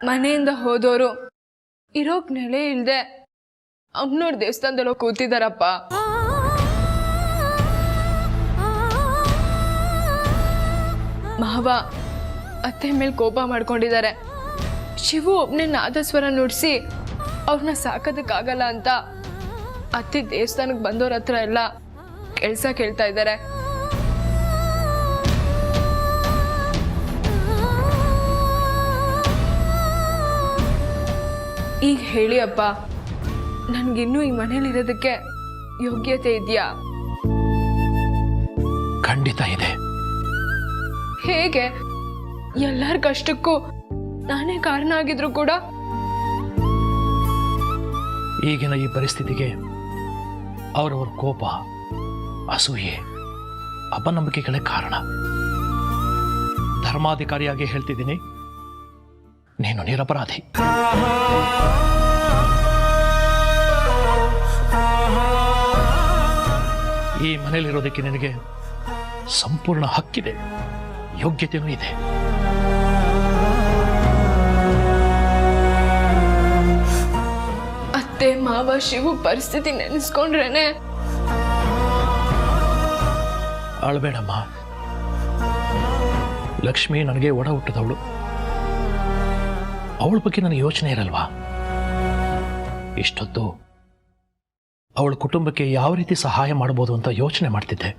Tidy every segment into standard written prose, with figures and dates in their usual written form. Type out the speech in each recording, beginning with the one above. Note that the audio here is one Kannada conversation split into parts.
ಮನೆಯಿಂದ ಹೋದವರು ಇರೋಕ್ ನೆಲೆ ಇಲ್ದೆ ಅಮ್ಮನವ್ರ ದೇವಸ್ಥಾನದಲ್ಲಿ ಕೂತಿದಾರಪ್ಪ. ಮಾವ ಅತ್ತೆ ಮೇಲೆ ಕೋಪ ಮಾಡ್ಕೊಂಡಿದ್ದಾರೆ. ಶಿವು ಒಬ್ನೇ ನಾದಸ್ವರ ನುಡಿಸಿ ಅವ್ರನ್ನ ಸಾಕೋದಕ್ಕಾಗಲ್ಲ ಅಂತ ಅತ್ತೆ ದೇವಸ್ಥಾನಕ್ಕೆ ಬಂದವ್ರ ಹತ್ರ ಎಲ್ಲ ಕೆಲಸ ಕೇಳ್ತಾ ಇದ್ದಾರೆ. ಈಗ ಹೇಳಿ ಅಪ್ಪ, ನನ್ಗಿನ್ನೂ ಈ ಮನೇಲಿರೋದಕ್ಕೆ ಯೋಗ್ಯತೆ ಇದೆಯಾ? ಖಂಡಿತ ಇದೆ. ಹೇಗೆ? ಎಲ್ಲರ ಕಷ್ಟಕ್ಕೂ ನಾನೇ ಕಾರಣ ಆಗಿದ್ರು ಕೂಡ ಈಗಿನ ಈ ಪರಿಸ್ಥಿತಿಗೆ ಅವರವರ ಕೋಪ, ಅಸೂಯೆ, ಅಪನಂಬಿಕೆಗಳೇ ಕಾರಣ. ಧರ್ಮಾಧಿಕಾರಿಯಾಗಿ ಹೇಳ್ತಿದ್ದೀನಿ, ನೀನು ನಿರಪರಾಧಿ. ಈ ಮನೆಯಲ್ಲಿರೋದಕ್ಕೆ ನಿನಗೆ ಸಂಪೂರ್ಣ ಹಕ್ಕಿದೆ, ಯೋಗ್ಯತೆಯೂ ಇದೆ. ಅತ್ತೆ ಮಾವ ಶಿವು ಪರಿಸ್ಥಿತಿ ನೆನೆಸ್ಕೊಂಡ್ರೇನೆ. ಅಳಬೇಡಮ್ಮ. ಲಕ್ಷ್ಮಿ ನನಗೆ ಒಡ ಹುಟ್ಟಿದವಳು. ಅವಳ ಬಗ್ಗೆ ನನಗೆ ಯೋಚನೆ ಇರಲ್ವಾ? ಇಷ್ಟೊತ್ತು ಅವಳ ಕುಟುಂಬಕ್ಕೆ ಯಾವ ರೀತಿ ಸಹಾಯ ಮಾಡಬಹುದು ಅಂತ ಯೋಚನೆ ಮಾಡ್ತಿದ್ದೆ.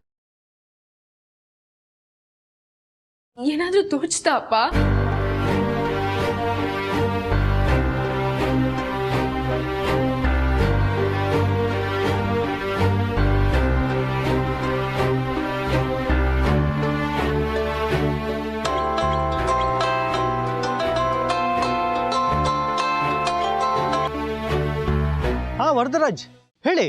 ಏನಾದ್ರೂ ತೋಚ್ತಾ ಅಪ್ಪ? ವರದರಾಜ್ ಹೇಳಿ.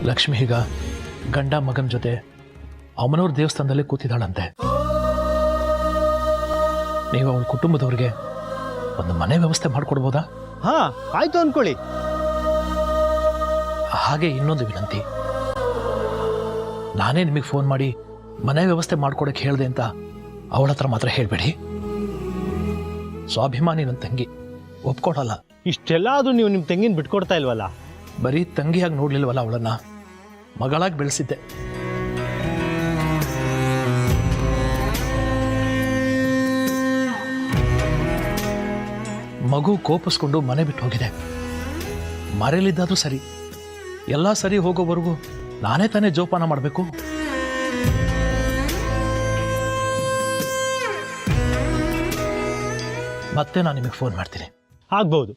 ಲಕ್ಷ್ಮಿ ಈಗ ಗಂಡ ಮಗನ ಜೊತೆ ಅಮ್ಮನವ್ರ ದೇವಸ್ಥಾನದಲ್ಲಿ ಕೂತಿದ್ದಾಳಂತೆ. ನೀವು ಅವಳ ಕುಟುಂಬದವ್ರಿಗೆ ಒಂದು ಮನೆ ವ್ಯವಸ್ಥೆ ಮಾಡಿಕೊಡ್ಬೋದಾ? ಹಾ, ಆಯ್ತು ಅನ್ಕೊಳ್ಳಿ. ಹಾಗೆ ಇನ್ನೊಂದು ವಿನಂತಿ, ನಾನೇ ನಿಮಗೆ ಫೋನ್ ಮಾಡಿ ಮನೆ ವ್ಯವಸ್ಥೆ ಮಾಡ್ಕೊಡಕ್ಕೆ ಹೇಳಿದೆ ಅಂತ ಅವಳ ಹತ್ರ ಮಾತ್ರ ಹೇಳಬೇಡಿ. ಸ್ವಾಭಿಮಾನಿ ನನ್ನ ತಂಗಿ, ಒಪ್ಕೊಡಲ್ಲ. ಇಷ್ಟೆಲ್ಲ ಆದ್ರೂ ನೀವು ನಿಮ್ಮ ತಂಗಿನ ಬಿಟ್ಕೊಡ್ತಾ ಇಲ್ವಲ್ಲ? ಬರೀ ತಂಗಿಯಾಗಿ ನೋಡ್ಲಿಲ್ವಲ್ಲ, ಅವಳನ್ನ ಮಗಳಾಗಿ ಬೆಳೆಸಿದ್ದೆ. ಮಗು ಕೋಪಿಸ್ಕೊಂಡು ಮನೆ ಬಿಟ್ಟು ಹೋಗಿದೆ. ಮರೆಯಲಿದ್ದಾದ್ರೂ ಸರಿ, ಎಲ್ಲ ಸರಿ ಹೋಗೋವರೆಗೂ ನಾನೇ ತಾನೇ ಜೋಪಾನ ಮಾಡಬೇಕು. ಮತ್ತೆ ನಾನು ನಿಮಗೆ ಫೋನ್ ಮಾಡ್ತೀನಿ. ಆಗ್ಬಹುದು.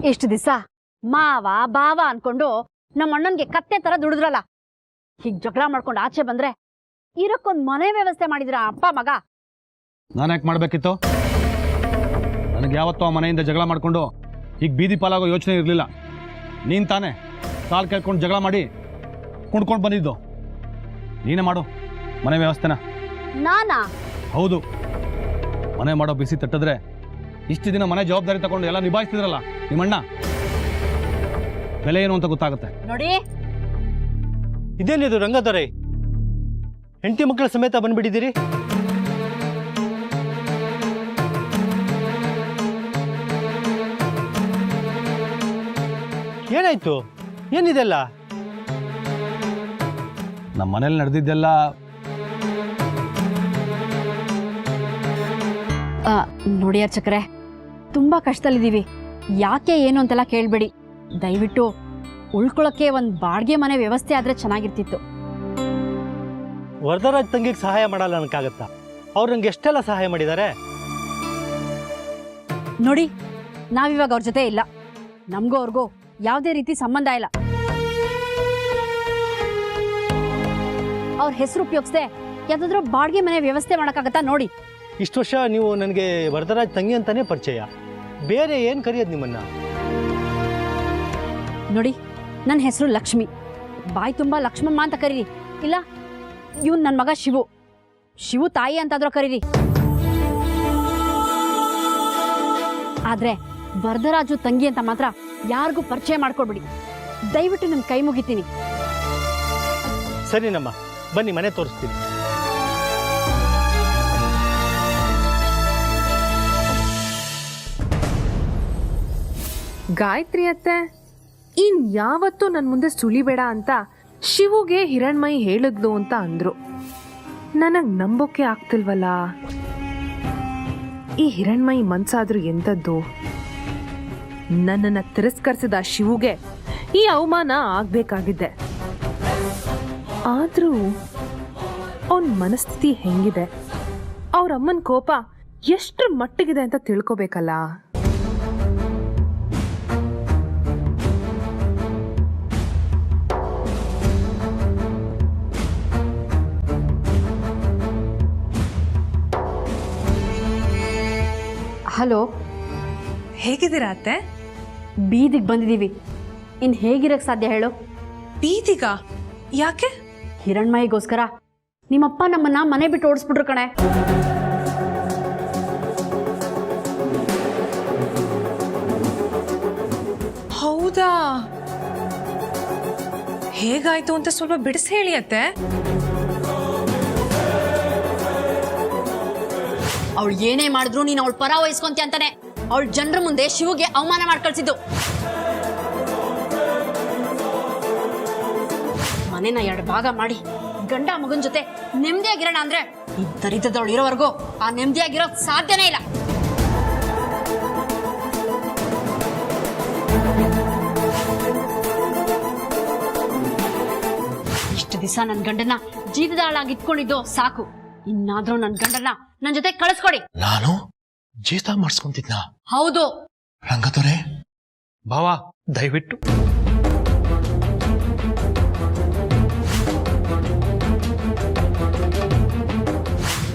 ಇಷ್ಟು ದಿವಸ ಮಾವ ಬಾವ ಅನ್ಕೊಂಡು ನಮ್ಮ ಅಣ್ಣನ್ಗೆ ಕತ್ತೆ ತರ ದುಡಿದ್ರಲ್ಲ, ಹೀಗ್ ಜಗಳ ಮಾಡ್ಕೊಂಡು ಆಚೆ ಬಂದ್ರೆ ಇರಕ್ಕೊಂದ್ ಮನೆ ವ್ಯವಸ್ಥೆ ಮಾಡಿದ್ರ ಅಪ್ಪ ಮಗ. ನಾನು ಯಾಕೆ ಮಾಡ್ಬೇಕಿತ್ತು? ನನಗೆ ಯಾವತ್ತೂ ಆ ಮನೆಯಿಂದ ಜಗಳ ಮಾಡ್ಕೊಂಡು ಈಗ ಬೀದಿ ಪಾಲಾಗೋ ಯೋಚನೆ ಇರಲಿಲ್ಲ. ನೀನು ತಾನೇ ಕಾಲು ಕೇಳ್ಕೊಂಡು ಜಗಳ ಮಾಡಿ ಕುಣ್ಕೊಂಡು ಬಂದಿದ್ದು. ನೀನೇ ಮಾಡು ಮನೆ ವ್ಯವಸ್ಥೆನ. ನಾನಾ? ಹೌದು. ಮನೆ ಮಾಡೋ ಬಿಸಿ ತಟ್ಟಿದ್ರೆ ಇಷ್ಟು ದಿನ ಮನೆ ಜವಾಬ್ದಾರಿ ತಗೊಂಡು ಎಲ್ಲ ನಿಭಾಯಿಸ್ತಿದ್ರಲ್ಲ ನಿಮ್ಮಣ್ಣ, ಬೆಲೆ ಏನು ಅಂತ ಗೊತ್ತಾಗುತ್ತೆ ನೋಡಿ. ಇದೇನಿದು ರಂಗದೊರೆ, ಹೆಂಡತಿ ಮಕ್ಕಳ ಸಮೇತ ಬಂದ್ಬಿಟ್ಟಿದ್ದೀರಿ? ಏನಾಯ್ತು? ಏನಿದೆಲ್ಲ? ನಮ್ಮ ಮನೇಲಿ ನಡೆದಿದ್ದೆಲ್ಲ ನೋಡಿ ಅರ್ಚಕರೇ, ತುಂಬಾ ಕಷ್ಟದಲ್ಲಿದ್ದೀವಿ. ಯಾಕೆ ಏನು ಅಂತೆಲ್ಲ ಕೇಳಬೇಡಿ. ದಯವಿಟ್ಟು ಉಳ್ಕೊಳ್ಳೋಕ್ಕೆ ಒಂದು ಬಾಡಿಗೆ ಮನೆ ವ್ಯವಸ್ಥೆ ಆದರೆ ಚೆನ್ನಾಗಿರ್ತಿತ್ತು. ವರದರಾಜ್ ತಂಗಿಗೆ ಸಹಾಯ ಮಾಡಲ್ಲ ಅನ್ನಕ್ಕಾಗತ್ತಾ? ಅವ್ರು ನಂಗೆ ಎಷ್ಟೆಲ್ಲ ಸಹಾಯ ಮಾಡಿದ್ದಾರೆ. ನೋಡಿ, ನಾವಿವಾಗ ಅವ್ರ ಜೊತೆ ಇಲ್ಲ. ನಮಗೂ ಅವ್ರಿಗೂ ಯಾವುದೇ ರೀತಿ ಸಂಬಂಧ ಇಲ್ಲ. ಅವ್ರ ಹೆಸರು ಉಪಯೋಗಿಸ್ದೆ ಯಾವುದಾದ್ರೂ ಬಾಡಿಗೆ ಮನೆ ವ್ಯವಸ್ಥೆ ಮಾಡೋಕ್ಕಾಗತ್ತಾ ನೋಡಿ. ಇಷ್ಟು ವರ್ಷ ನೀವು ನನಗೆ ವರದರಾಜ್ ತಂಗಿ ಅಂತಾನೆ ಪರಿಚಯ, ಬೇರೆ ಏನು ಕರೆಯೋದು ನಿಮ್ಮನ್ನ? ನೋಡಿ, ನನ್ನ ಹೆಸರು ಲಕ್ಷ್ಮಿ. ಬಾಯಿ ತುಂಬ ಲಕ್ಷ್ಮಮ್ಮ ಅಂತ ಕರೀರಿ. ಇಲ್ಲ, ಇವನು ನನ್ನ ಮಗ ಶಿವು. ಶಿವು ತಾಯಿ ಅಂತಾದ್ರೂ ಕರೀರಿ. ಆದ್ರೆ ವರದರಾಜು ತಂಗಿ ಅಂತ ಮಾತ್ರ ಯಾರಿಗೂ ಪರಿಚಯ ಮಾಡ್ಕೊಡ್ಬಿಡಿ. ದಯವಿಟ್ಟು ನನ್ನ ಕೈ ಮುಗಿತೀನಿ. ಸರಿನಮ್ಮ, ಬನ್ನಿ ಮನೆ ತೋರಿಸ್ತೀನಿ. ಗಾಯತ್ರಿ ಅತ್ತೆ ಇನ್ ಯಾವತ್ತೂ ನನ್ನ ಮುಂದೆ ಸುಳಿಬೇಡ ಅಂತ ಶಿವುಗೆ ಹಿರಣ್ಮಯಿ ಹೇಳಿದ್ಲು ಅಂತ ಅಂದ್ರು. ನನಗೆ ನಂಬೋಕೆ ಆಗ್ತಿಲ್ವಲ್ಲ. ಈ ಹಿರಣ್ಮಯಿ ಮನ್ಸಾದ್ರೂ ಎಂಥದ್ದು? ನನ್ನನ್ನು ತಿರಸ್ಕರಿಸಿದ ಶಿವುಗೆ ಈ ಅವಮಾನ ಆಗ್ಬೇಕಾಗಿದ್ದೆ. ಆದ್ರೂ ಅವನ ಮನಸ್ಥಿತಿ ಹೆಂಗಿದೆ, ಅವ್ರ ಅಮ್ಮನ ಕೋಪ ಎಷ್ಟರ ಮಟ್ಟಿಗಿದೆ ಅಂತ ತಿಳ್ಕೊಬೇಕಲ್ಲ. ಹಲೋ, ಹೇಗಿದ್ದೀರಾ ಅತ್ತೆ? ಬೀದಿಗೆ ಬಂದಿದ್ದೀವಿ. ಇನ್ನು ಹೇಗಿರಕ್ಕೆ ಸಾಧ್ಯ ಹೇಳು? ಬೀದಿಗ? ಯಾಕೆ? ಹಿರಣ್ಮಯಿಗೋಸ್ಕರ ನಿಮ್ಮಪ್ಪ ನಮ್ಮನ್ನ ಮನೆ ಬಿಟ್ಟು ಓಡಿಸ್ಬಿಟ್ರು ಕಣೆ. ಹೌದಾ? ಹೇಗಾಯ್ತು ಅಂತ ಸ್ವಲ್ಪ ಬಿಡಿಸಿ ಹೇಳಿ ಅತ್ತೆ. ಅವಳು ಏನೇ ಮಾಡಿದ್ರು ನೀನು ಅವಳು ಪರ ವಹಿಸ್ಕೊಂತಿ ಅಂತಾನೆ ಅವಳ ಜನರ ಮುಂದೆ ಶಿವುಗೆ ಅವಮಾನ ಮಾಡ್ಕಳ್ಸಿದ್ದು. ಮನೆನ 2 ಭಾಗ ಮಾಡಿ ಗಂಡ ಮಗನ ಜೊತೆ ನೆಮ್ಮದಿಯಾಗಿರೋಣ ಅಂದ್ರೆ ಈ ದರಿದ್ರದವಳು ಇರೋವರೆಗೂ ಆ ನೆಮ್ಮದಿಯಾಗಿರೋದು ಸಾಧ್ಯನೇ ಇಲ್ಲ. ಇಷ್ಟು ದಿವಸ ನನ್ನ ಗಂಡನ ಜೀವದ ಹಾಳಾಗಿ ಇಟ್ಕೊಂಡಿದ್ದು ಸಾಕು. ಇನ್ನಾದ್ರೂ ನನ್ನ ಗಂಡನ ನನ್ನ ಜೊತೆ ಕಳಿಸ್ಕೊಡಿ. ನಾನು ಜೀತ ಮಾಡಿಸ್ಕೊಂತಿದ್ನ? ಹೌದು. ರಂಗದೊರೆ, ಭಾವ ದಯವಿಟ್ಟು.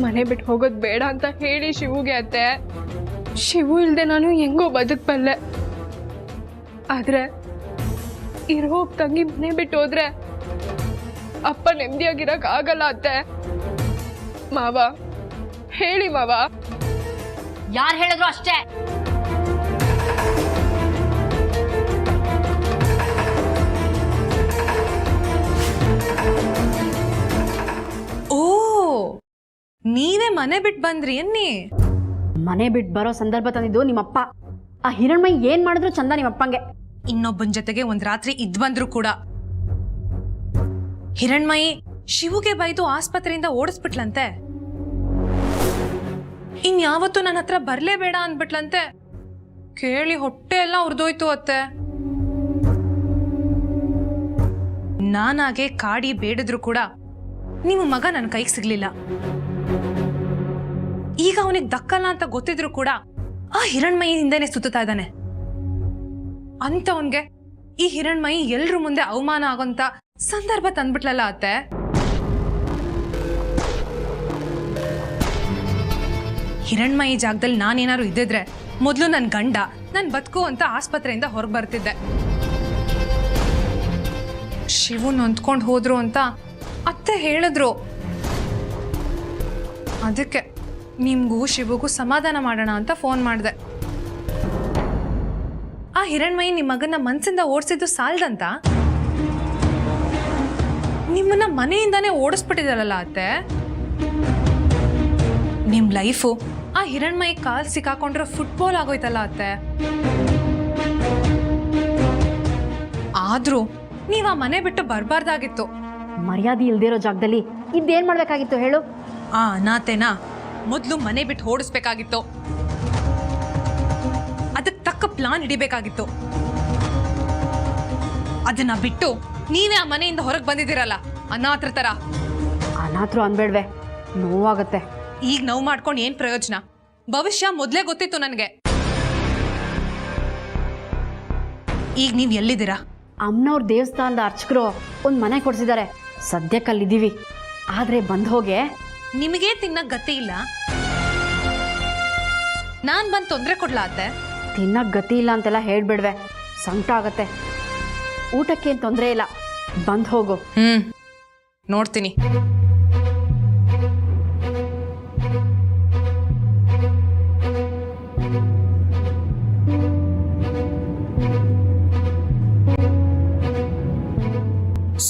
ಮನೆ ಬಿಟ್ಟು ಹೋಗೋದು ಬೇಡ ಅಂತ ಹೇಳಿ ಶಿವುಗೆ ಅತ್ತೆ. ಶಿವು ಇಲ್ದೆ ನಾನು ಹೆಂಗೋ ಬದುಕಬಲ್ಲೆ. ಆದ್ರೆ ಇರೋ ತಂಗಿ ಮನೆ ಬಿಟ್ಟು ಹೋದ್ರೆ ಅಪ್ಪ ನೆಮ್ಮದಿಯಾಗಿರಕ್ ಆಗಲ್ಲ ಅತ್ತೆ. ಮಾವ ಹೇಳಿ ಮಾವ. ಯಾರು ಹೇಳಿದ್ರು ಅಷ್ಟೇ. ಓ, ನೀವೇ ಮನೆ ಬಿಟ್ಟು ಬಂದ್ರಿ ಅನ್ನಿ? ಮನೆ ಬಿಟ್ಟು ಬರೋ ಸಂದರ್ಭ ತಂದಿದ್ದು ನಿಮ್ಮಪ್ಪ. ಆ ಹಿರಣ್ಮಯಿ ಏನ್ ಮಾಡಿದ್ರು ಚಂದ ನಿಮ್ಮಪ್ಪಂಗೆ. ಇನ್ನೊಬ್ಬನ ಜೊತೆಗೆ ಒಂದ್ ರಾತ್ರಿ ಇದ್ ಬಂದ್ರು ಕೂಡ. ಹಿರಣ್ಮಯಿ ಶಿವುಗೆ ಬೈದು ಆಸ್ಪತ್ರೆಯಿಂದ ಓಡಿಸ್ಬಿಟ್ಲಂತೆ. ಇನ್ಯಾವತ್ತೂ ನನ್ನ ಹತ್ರ ಬರ್ಲೇಬೇಡ ಅಂದ್ಬಿಟ್ಲಂತೆ. ಕೇಳಿ ಹೊಟ್ಟೆ ಎಲ್ಲ ಉರ್ದೋಯ್ತು ಅತ್ತೆ. ನಾನಾಗೆ ಕಾಡಿ ಬೇಡಿದ್ರು ಕೂಡ ನಿಮ್ಮ ಮಗ ನನ್ನ ಕೈಗೆ ಸಿಗ್ಲಿಲ್ಲ. ಈಗ ಅವನಿಗೆ ದಕ್ಕಲ್ಲ ಅಂತ ಗೊತ್ತಿದ್ರು ಕೂಡ ಆ ಹಿರಣ್ಮಯಿ ಹಿಂದೆನೆ ಸುತ್ತಾ ಇದ್ದಾನೆ. ಅಂತವನ್ಗೆ ಈ ಹಿರಣ್ಮಯಿ ಎಲ್ರ ಮುಂದೆ ಅವಮಾನ ಆಗೋಂತ ಸಂದರ್ಭ ತಂದ್ಬಿಟ್ಲಲ್ಲ ಅತ್ತೆ. ಹಿರಣ್ಮಯಿ ಜಾಗದಲ್ಲಿ ನಾನೇನಾದ್ರು ಇದ್ದಿದ್ರೆ ಮೊದಲು ನನ್ನ ಗಂಡ ನನ್ ಬದುಕು ಅಂತ ಆಸ್ಪತ್ರೆಯಿಂದ ಹೊರಗೆ ಬರ್ತಿದ್ದೆ. ಶಿವು ನೊಂದ್ಕೊಂಡು ಹೋದ್ರು ಅಂತ ಅತ್ತೆ ಹೇಳಿದ್ರು. ಅದಕ್ಕೆ ನಿಮ್ಗೂ ಶಿವಗೂ ಸಮಾಧಾನ ಮಾಡೋಣ ಅಂತ ಫೋನ್ ಮಾಡಿದೆ. ಆ ಹಿರಣ್ಮಯಿ ನಿಮ್ಮ ಮಗನ ಮನ್ಸಿಂದ ಓಡಿಸಿದ್ದು ಸಾಲದಂತ ನಿಮ್ಮನ್ನ ಮನೆಯಿಂದಾನೇ ಓಡಿಸ್ಬಿಟ್ಟಿದಾರಲ್ಲ ಅತ್ತೆ. ನಿಮ್ ಲೈಫು ಆ ಹಿರಣ್ಮಯಿ ಕಾಲ್ ಸಿಕ್ಕಾಕೊಂಡ್ರೆ ಫುಟ್ಬಾಲ್ ಆಗೋಯ್ತಲ್ಲ ಅತ್ತೆ. ಆದ್ರೂ ನೀವ್ ಆ ಮನೆ ಬಿಟ್ಟು ಬರ್ಬಾರ್ದಾಗಿತ್ತು. ಮರ್ಯಾದೆ ಇಲ್ದಿರೋ ಜಾಗದಲ್ಲಿ ಇದೇನ್ ಮಾಡ್ಬೇಕಾಗಿತ್ತು ಹೇಳು? ಆ ಅನಾಥೆನ ಮೊದ್ಲು ಮನೆ ಬಿಟ್ಟು ಓಡಿಸ್ಬೇಕಾಗಿತ್ತು. ಅದಕ್ಕೆ ತಕ್ಕ ತಕ್ಕ ಪ್ಲಾನ್ ಹಿಡಿಬೇಕಾಗಿತ್ತು. ಅದನ್ನ ಬಿಟ್ಟು ನೀವೇ ಆ ಮನೆಯಿಂದ ಹೊರಗೆ ಬಂದಿದ್ದೀರಲ್ಲ ಅನಾಥರ ತರ. ಅನಾಥರು ಅನ್ಬೇಡ್ವೆ, ನೋವಾಗತ್ತೆ. ಈಗ ನೋವು ಮಾಡ್ಕೊಂಡು ಏನ್ ಪ್ರಯೋಜನ? ಭವಿಷ್ಯ ಮೊದ್ಲೇ ಗೊತ್ತಿತ್ತು ನನಗೆ. ಈಗ ನೀವ್ ಎಲ್ಲಿದ್ದೀರಾ? ಅಮ್ಮನವ್ರ ದೇವಸ್ಥಾನದ ಅರ್ಚಕರು ಒಂದು ಮನೆ ಕೊಡ್ಸಿದ್ದಾರೆ. ಸದ್ಯಕ್ಕಲ್ಲಿದ್ದೀವಿ. ಆದ್ರೆ ಬಂದ್ ಹೋಗೆ. ನಿಮಗೆ ತಿನ್ನಕ್ ಗತಿ ಇಲ್ಲ, ನಾನ್ ಬಂದ್ ತೊಂದ್ರೆ ಕೊಡ್ಲಾ ಅತ್ತೆ? ತಿನ್ನಕ್ ಗತಿ ಇಲ್ಲ ಅಂತೆಲ್ಲ ಹೇಳ್ಬೇಡ್ವೆ, ಸಂಕಟ ಆಗತ್ತೆ. ಊಟಕ್ಕೇನ್ ತೊಂದರೆ ಇಲ್ಲ, ಬಂದ್ ಹೋಗು. ನೋಡ್ತೀನಿ.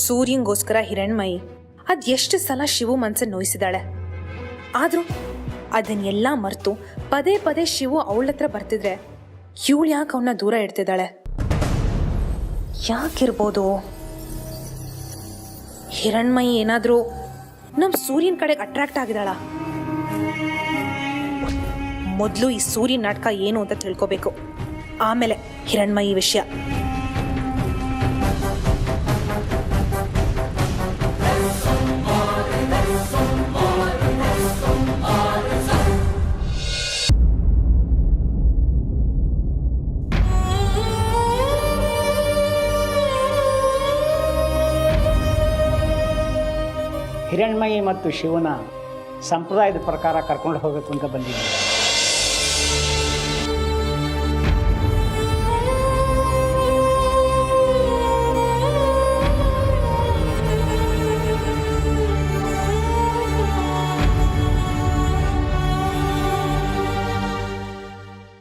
ಸೂರ್ಯಂಗೋಸ್ಕರ ಹಿರಣ್ಮಯಿ ಅದ್ ಎಷ್ಟು ಸಲ ಶಿವು ಮನ್ಸನ್ನು ನೋಯಿಸಿದಾಳೆ. ಆದ್ರೂ ಅದನ್ನೆಲ್ಲ ಮರೆತು ಪದೇ ಪದೇ ಶಿವು ಅವಳತ್ರ ಬರ್ತಿದ್ರೆ ಇವಳು ಯಾಕೆ ಅವನ್ನ ದೂರ ಇಡ್ತಿದ್ದಾಳೆ? ಯಾಕಿರ್ಬೋದು? ಹಿರಣ್ಮಯಿ ಏನಾದ್ರೂ ನಮ್ ಸೂರ್ಯನ ಕಡೆಗೆ ಅಟ್ರಾಕ್ಟ್ ಆಗಿದಾಳ? ಮೊದಲು ಈ ಸೂರ್ಯನ ನಾಟಕ ಏನು ಅಂತ ತಿಳ್ಕೋಬೇಕು, ಆಮೇಲೆ ಹಿರಣ್ಮಯಿ ವಿಷಯ. ಹಿರಣ್ಮಯಿ ಮತ್ತು ಶಿವನ ಸಂಪ್ರದಾಯದ ಪ್ರಕಾರ ಕರ್ಕೊಂಡು ಹೋಗಬೇಕು ಅಂತ ಬಂದಿದ್ದೀನಿ.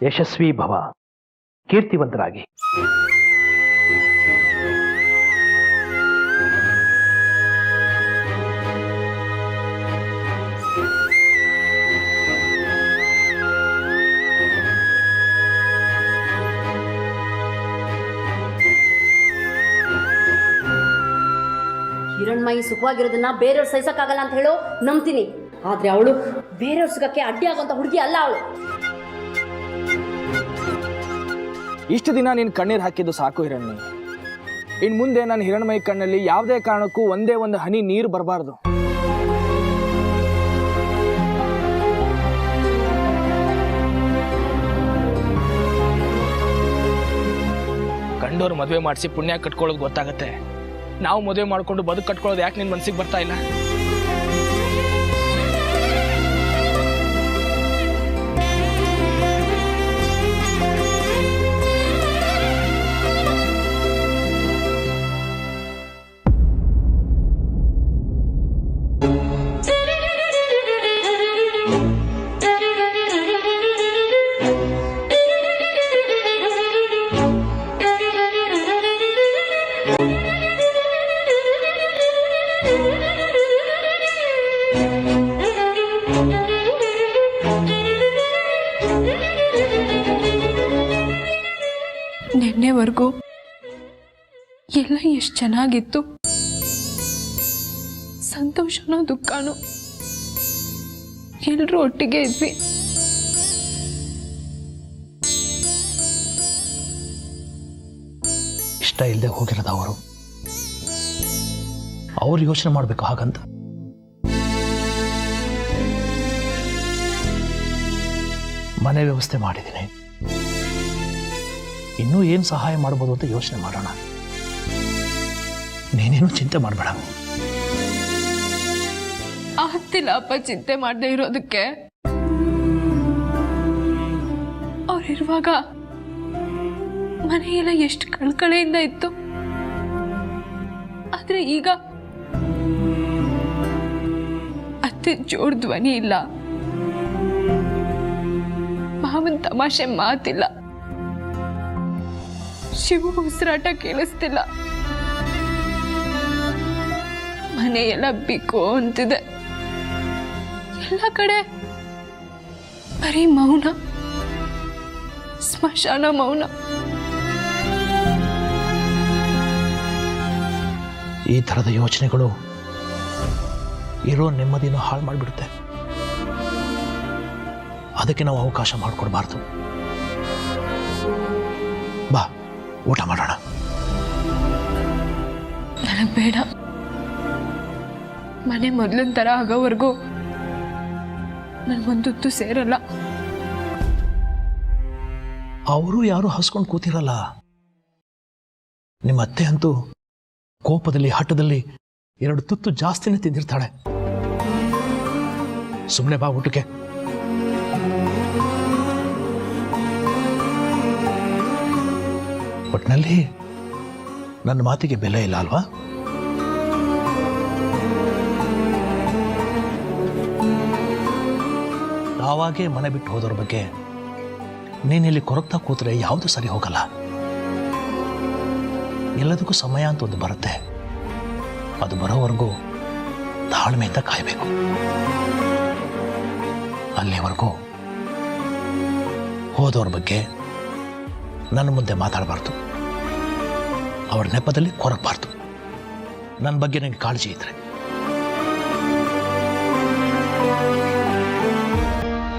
ಯಶಸ್ವಿ ಭವ, ಕೀರ್ತಿವಂತರಾಗಿ. ಹಿರಣ್ಮಯಿ ಸುಖವಾಗಿರೋದನ್ನ ಬೇರೆಯವ್ರು ಸಹಿಸಕ್ಕಾಗಲ್ಲ ಅಂತ ಹೇಳೋ ನಂಬ್ತೀನಿ. ಆದ್ರೆ ಅವಳು ಬೇರೆಯವ್ರ ಸುಖಕ್ಕೆ ಅಡ್ಡಿ ಆಗೋಂಥ ಹುಡುಗಿ ಅಲ್ಲ ಅವಳು. ಇಷ್ಟು ದಿನ ನೀನು ಕಣ್ಣೀರು ಹಾಕಿದ್ದು ಸಾಕು ಹಿರಣ್ಮಯಿ. ಇನ್ನು ಮುಂದೆ ನಾನು ಹಿರಣ್ಮಯಿ ಕಣ್ಣಲ್ಲಿ ಯಾವುದೇ ಕಾರಣಕ್ಕೂ ಒಂದೇ ಒಂದು ಹನಿ ನೀರು ಬರಬಾರ್ದು. ಕಂಡೋರು ಮದುವೆ ಮಾಡಿಸಿ ಪುಣ್ಯ ಕಟ್ಕೊಳ್ಳೋದು ಗೊತ್ತಾಗತ್ತೆ. ನಾವು ಮದುವೆ ಮಾಡ್ಕೊಂಡು ಬದುಕು ಕಟ್ಕೊಳ್ಳೋದು ಯಾಕೆ ನಿನ್ನ ಮನಸ್ಸಿಗೆ ಬರ್ತಾ ಇಲ್ಲ? ನಿನ್ನೆವರೆಗೂ ಎಲ್ಲ ಎಷ್ಟು ಚೆನ್ನಾಗಿತ್ತು. ಸಂತೋಷನೋ ದುಃಖನೋ ಎಲ್ಲರೂ ಒಟ್ಟಿಗೆ ಇದ್ವಿ. ಇಷ್ಟ ಇಲ್ಲದೆ ಹೋಗಿರೋದು ಅವರು. ಅವ್ರು ಯೋಚನೆ ಮಾಡಬೇಕು ಹಾಗಂತ. ಮನೆ ವ್ಯವಸ್ಥೆ ಮಾಡಿದ್ದೀನಿ, ಇನ್ನೂ ಏನು ಸಹಾಯ ಮಾಡ್ಬೋದು ಅಂತ ಯೋಚನೆ ಮಾಡೋಣ. ನೀನೇನು ಚಿಂತೆ ಮಾಡಬೇಡ. ಆಗ್ತಿಲ್ಲ ಅಪ್ಪ ಚಿಂತೆ ಮಾಡದೆ ಇರೋದಕ್ಕೆ. ಅವ್ರಿರುವಾಗ ಮನೆಯೆಲ್ಲ ಎಷ್ಟು ಕಳ್ಕಳೆಯಿಂದ ಇತ್ತು. ಆದ್ರೆ ಈಗ ಅತ್ತೆ ಜೋರ್ ಧ್ವನಿ ಇಲ್ಲ, ಮಾವನ್ ತಮಾಷೆ ಮಾತಿಲ್ಲ, ಶಿವು ಉಸಿರಾಟ ಕೇಳಿಸ್ತಿಲ್ಲ. ಮನೆಯೆಲ್ಲ ಬಿಕೋ ಅಂತಿದೆ. ಎಲ್ಲ ಕಡೆ ಬರೀ ಮೌನ, ಸ್ಮಶಾನ ಮೌನ. ಈ ಥರದ ಯೋಚನೆಗಳು ಇರೋ ನೆಮ್ಮದಿನ ಹಾಳು ಮಾಡಿಬಿಡುತ್ತೆ. ಅದಕ್ಕೆ ನಾವು ಅವಕಾಶ ಮಾಡಿಕೊಡ್ಬಾರ್ದು. ಊಟ ಮಾಡೋಣ. ನನಗೆ ಬೇಡ. ಮನೆ ಮೊದಲಿನ ಥರ ಆಗೋವರೆಗೂ ನನಗೊಂದು ತುತ್ತು ಸೇರಲ್ಲ. ಅವರು ಯಾರು ಹಸ್ಕೊಂಡು ಕೂತಿರಲ್ಲ. ನಿಮ್ಮ ಅತ್ತೆ ಅಂತೂ ಕೋಪದಲ್ಲಿ ಹಠದಲ್ಲಿ 2 ತುತ್ತು ಜಾಸ್ತಿನೇ ತಿಂದಿರ್ತಾಳೆ. ಸುಮ್ಮನೆ ಬಾ ಊಟಕ್ಕೆ. ಒಟ್ಟಿನಲ್ಲಿ ನನ್ನ ಮಾತಿಗೆ ಬೆಲೆ ಇಲ್ಲ ಅಲ್ವಾ? ನಾವಾಗೇ ಮನೆ ಬಿಟ್ಟು ಹೋದವ್ರ ಬಗ್ಗೆ ನೀನಿಲ್ಲಿ ಕೊರಗ್ತಾ ಕೂತ್ರೆ ಯಾವುದು ಸರಿ ಹೋಗಲ್ಲ. ಎಲ್ಲದಕ್ಕೂ ಸಮಯ ಅಂತ ಒಂದು ಬರುತ್ತೆ. ಅದು ಬರೋವರೆಗೂ ತಾಳ್ಮೆಯಿಂದ ಕಾಯಬೇಕು. ಅಲ್ಲಿವರೆಗೂ ಹೋದವ್ರ ಬಗ್ಗೆ ನನ್ನ ಮುಂದೆ ಮಾತಾಡಬಾರ್ದು. ಅವಳ ನೆಪದಲ್ಲಿ ಕೊರಗಬಾರ್ದು. ನನ್ನ ಬಗ್ಗೆ ನನಗೆ ಕಾಳಜಿ ಇದ್ರೆ.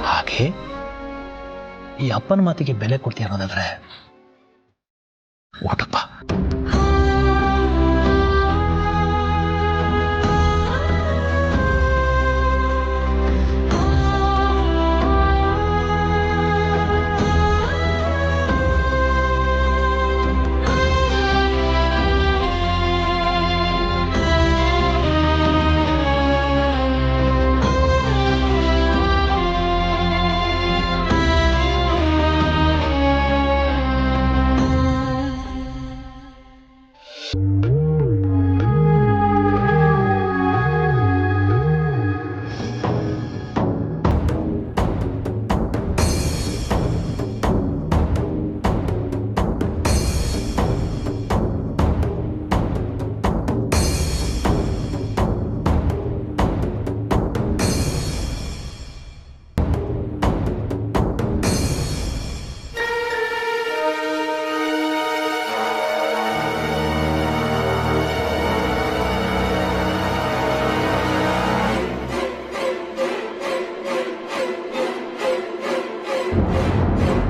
ಹಾಗೆ ಈ ಅಪ್ಪನ ಮಾತಿಗೆ ಬೆಲೆ ಕೊಡ್ತೀಯ ಅನ್ನೋದಾದ್ರೆ ಊಟಪ್ಪ.